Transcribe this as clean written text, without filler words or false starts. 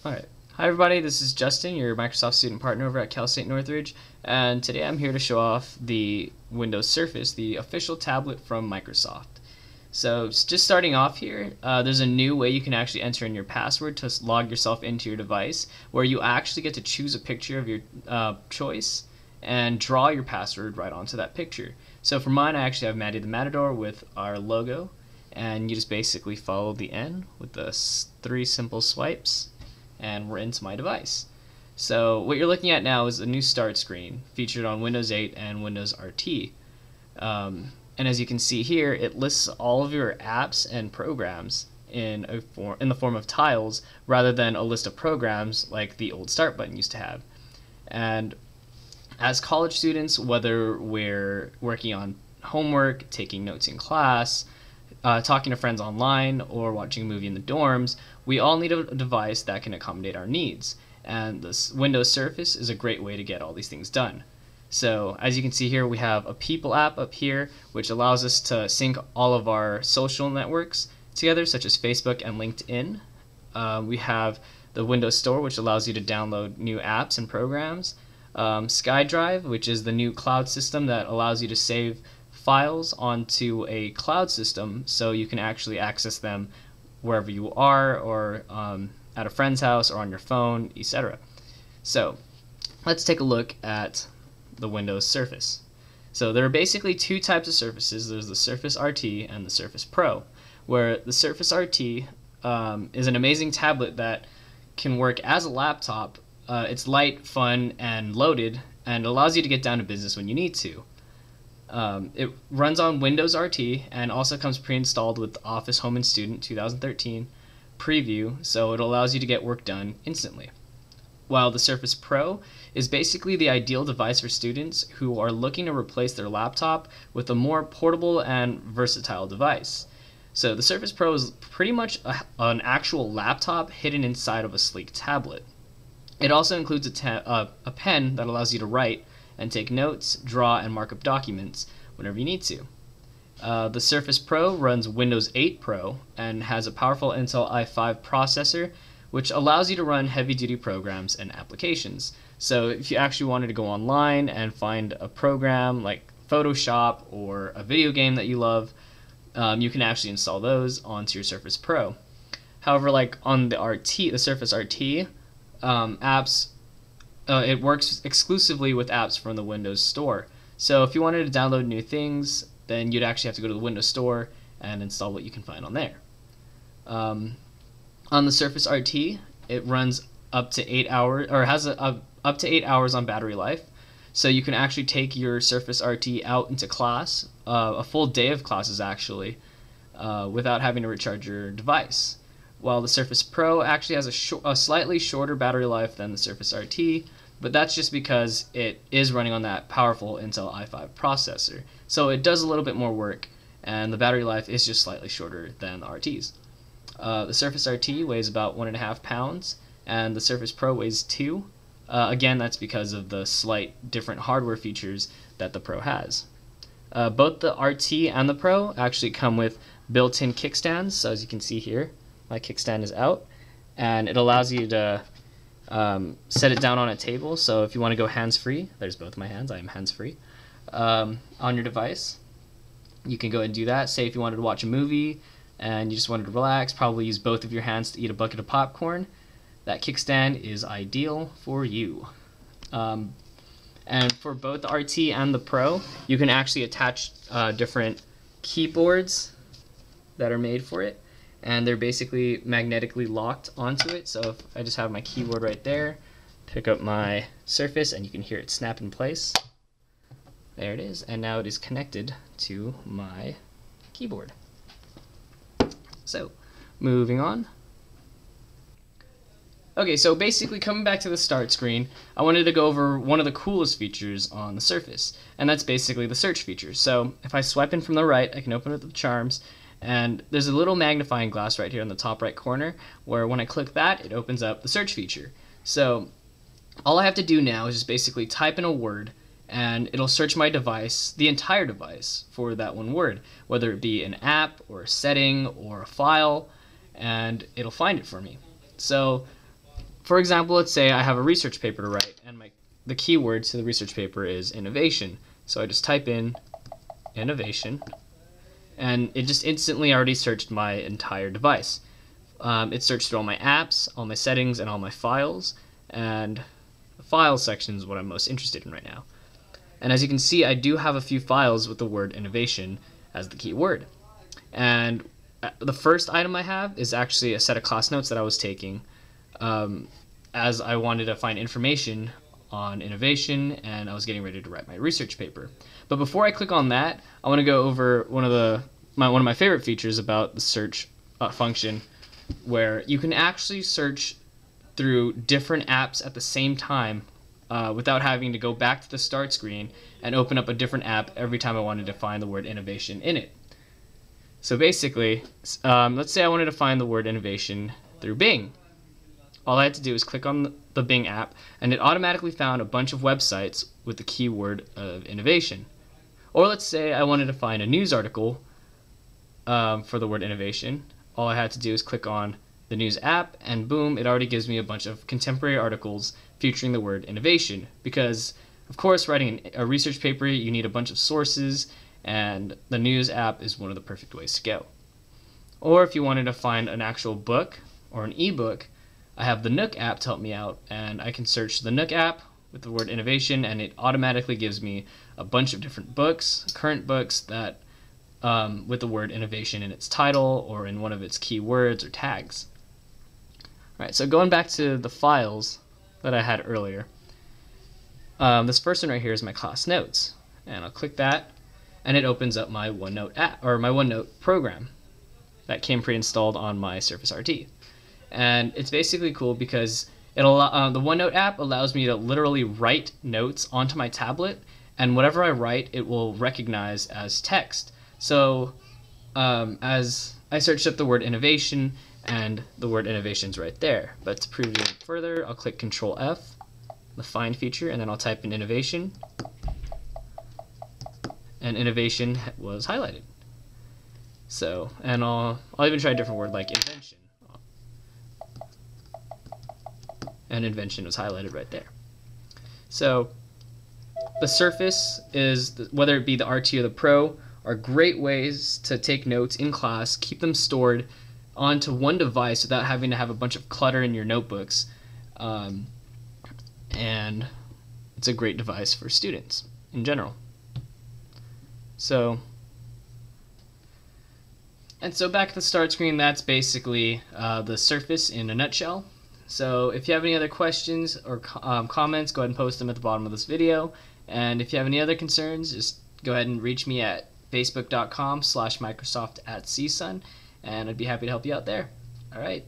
Alright. Hi everybody, this is Justin, your Microsoft student partner over at Cal State Northridge, and today I'm here to show off the Windows Surface, the official tablet from Microsoft. So just starting off here, there's a new way you can actually enter in your password to log yourself into your device, where you actually get to choose a picture of your choice and draw your password right onto that picture. So for mine, I actually have Maddie the Matador with our logo, and you just basically follow the N with the 3 simple swipes, and we're into my device. So what you're looking at now is a new start screen featured on Windows 8 and Windows RT. And as you can see here, it lists all of your apps and programs in the form of tiles rather than a list of programs like the old start button used to have. And as college students, whether we're working on homework, taking notes in class, talking to friends online, or watching a movie in the dorms, we all need a device that can accommodate our needs, and this Windows Surface is a great way to get all these things done. So as you can see here, we have a People app up here, which allows us to sync all of our social networks together, such as Facebook and LinkedIn. We have the Windows Store, which allows you to download new apps and programs. SkyDrive, which is the new cloud system that allows you to save files onto a cloud system so you can actually access them wherever you are, or at a friend's house, or on your phone, etc. So let's take a look at the Windows Surface. So there are basically two types of Surfaces. There's the Surface RT and the Surface Pro, where the Surface RT is an amazing tablet that can work as a laptop. It's light, fun, and loaded, and allows you to get down to business when you need to. It runs on Windows RT and also comes pre-installed with Office Home and Student 2013 preview, so it allows you to get work done instantly. While the Surface Pro is basically the ideal device for students who are looking to replace their laptop with a more portable and versatile device. So the Surface Pro is pretty much an actual laptop hidden inside of a sleek tablet. It also includes a pen that allows you to write and take notes, draw, and mark up documents whenever you need to. The Surface Pro runs Windows 8 Pro and has a powerful Intel i5 processor, which allows you to run heavy-duty programs and applications. So if you actually wanted to go online and find a program like Photoshop or a video game that you love, you can actually install those onto your Surface Pro. However, like on the Surface RT, apps, it works exclusively with apps from the Windows Store. So if you wanted to download new things, then you'd actually have to go to the Windows Store and install what you can find on there. On the Surface RT, it runs up to 8 hours, or has up to 8 hours on battery life. So you can actually take your Surface RT out into class, a full day of classes actually, without having to recharge your device. While the Surface Pro actually has a slightly shorter battery life than the Surface RT, but that's just because it is running on that powerful Intel i5 processor. So it does a little bit more work, and the battery life is just slightly shorter than the RT's. The Surface RT weighs about 1.5 pounds, and the Surface Pro weighs 2. Again, that's because of the slight different hardware features that the Pro has. Both the RT and the Pro actually come with built-in kickstands, so as you can see here, my kickstand is out, and it allows you to set it down on a table. So if you want to go hands-free, there's both my hands, I am hands-free, on your device, you can go ahead and do that. Say if you wanted to watch a movie and you just wanted to relax, probably use both of your hands to eat a bucket of popcorn, that kickstand is ideal for you. And for both the RT and the Pro, you can actually attach different keyboards that are made for it, and they're basically magnetically locked onto it. So if I just have my keyboard right there, pick up my Surface, and you can hear it snap in place. There it is, and now it is connected to my keyboard. So, moving on. Okay, so basically coming back to the start screen, I wanted to go over one of the coolest features on the Surface, and that's basically the search feature. So if I swipe in from the right, I can open up the charms, and there's a little magnifying glass right here in the top right corner, where when I click that, it opens up the search feature. So all I have to do now is just basically type in a word, and it'll search my device, the entire device, for that one word, whether it be an app or a setting or a file, and it'll find it for me. So for example, let's say I have a research paper to write, and the keyword to the research paper is innovation. So I just type in innovation, and it just instantly already searched my entire device. It searched through all my apps, all my settings, and all my files, and the files section is what I'm most interested in right now. And as you can see, I do have a few files with the word innovation as the keyword. And the first item I have is actually a set of class notes that I was taking as I wanted to find information on innovation, and I was getting ready to write my research paper. But before I click on that, I want to go over one of my favorite features about the search function, where you can actually search through different apps at the same time without having to go back to the start screen and open up a different app every time I wanted to find the word innovation in it. So basically, let's say I wanted to find the word innovation through Bing. All I had to do is click on the Bing app, and it automatically found a bunch of websites with the keyword of innovation. Or let's say I wanted to find a news article for the word innovation. All I had to do is click on the news app, and boom, it already gives me a bunch of contemporary articles featuring the word innovation. Because, of course, writing a research paper, you need a bunch of sources, and the news app is one of the perfect ways to go. Or if you wanted to find an actual book or an ebook, I have the Nook app to help me out, and I can search the Nook app with the word innovation, and it automatically gives me a bunch of different books, current books that with the word innovation in its title or in one of its keywords or tags. Alright, so going back to the files that I had earlier, this first one right here is my class notes, and I'll click that, and it opens up my OneNote app, or my OneNote program that came pre-installed on my Surface RT. And it's basically cool because the OneNote app allows me to literally write notes onto my tablet, and whatever I write, it will recognize as text. So as I searched up the word innovation, and the word innovation's right there. But to preview it further, I'll click Control F, the find feature, and then I'll type in innovation, and innovation was highlighted. So, and I'll even try a different word like invention. And invention was highlighted right there. So the Surface is, whether it be the RT or the Pro, are great ways to take notes in class, keep them stored onto one device without having to have a bunch of clutter in your notebooks. And it's a great device for students in general. So back at the start screen, that's basically the Surface in a nutshell. So if you have any other questions or comments, go ahead and post them at the bottom of this video. And if you have any other concerns, just go ahead and reach me at facebook.com/Microsoft@CSUN, and I'd be happy to help you out there. All right.